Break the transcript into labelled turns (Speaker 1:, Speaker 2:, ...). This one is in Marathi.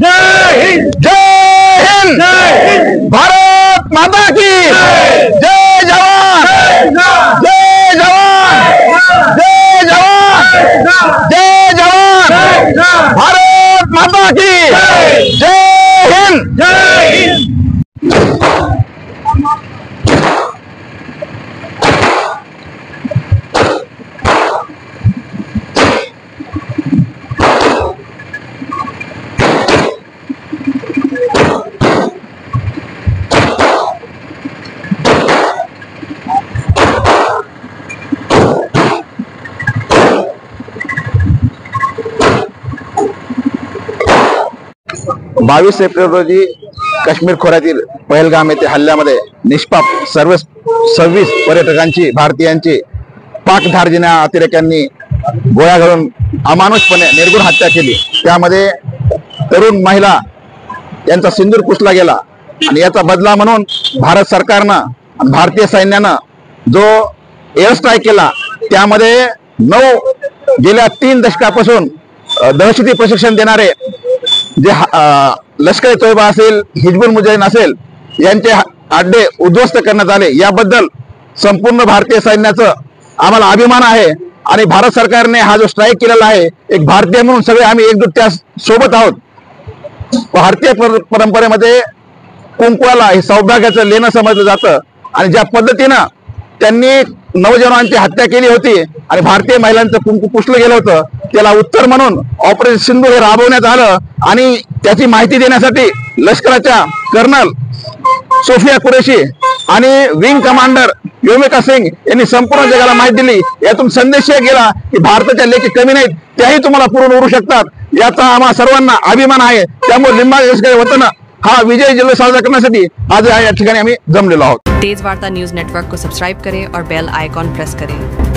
Speaker 1: जय हिंद,
Speaker 2: जय हिंद, भारत माता की जय जवान, जय जवान, जय जवान, जय जवान, भारत माता की जय हिंद,
Speaker 1: जय हिंद।
Speaker 2: बावीस एप्रिल रोजी काश्मीर खोऱ्यातील पहलगाम येथे हल्ल्यामध्ये निष्पाप 26 पर्यटकांची भारतीयांची पाकधार्जिण्या अतिरेक्यांनी गोळ्या घालून अमानुषपणे निर्घृण हत्या केली। त्यामध्ये तरुण महिला यांचा सिंदूर पुसला गेला आणि याचा बदला म्हणून भारत सरकारनं आणि भारतीय सैन्यानं जो एअर स्ट्राईक केला त्यामध्ये गेल्या 3 दशकापासून दहशती प्रशिक्षण देणारे जे लष्कर तोयबा असेल, हिजबुल मुजाहिदीन असेल यांचे अड्डे उद्ध्वस्त करण्यात आले। याबद्दल संपूर्ण भारतीय सैन्याचं आम्हाला अभिमान आहे आणि भारत सरकारने हा जो स्ट्राईक केलेला आहे एक भारतीय म्हणून सगळे आम्ही एकजूट त्या सोबत आहोत। भारतीय परंपरेमध्ये कुंकवाला हे सौभाग्याचं लेणं समजलं जातं आणि ज्या पद्धतीनं त्यांनी नवजवानांची हत्या केली होती आणि भारतीय महिलांचं कुंकू पुसलं गेलं होतं त्याला उत्तर म्हणून ऑपरेशन सिंधू हे राबवण्यात आलं आणि त्याची माहिती देण्यासाठी लष्कराच्या कर्नल सोफिया कुरेशी आणि विंग कमांडर योमिका सिंग यांनी संपूर्ण जगाला माहिती दिली। यातून संदेश गेला की भारताच्या लेखी कमी नाहीत, त्याही तुम्हाला पुरून उरू शकतात। याचा आम्हा सर्वांना अभिमान आहे। त्यामुळे लिंबाळी लष्करी वतन हा विजय जल्लोष साजरा करण्यासाठी आज या ठिकाणी आम्ही जमलेलो आहोत।
Speaker 3: तेज वार्ता न्यूज नेटवर्क को सब्सक्राइब करें और बेल आइकॉन प्रेस करें।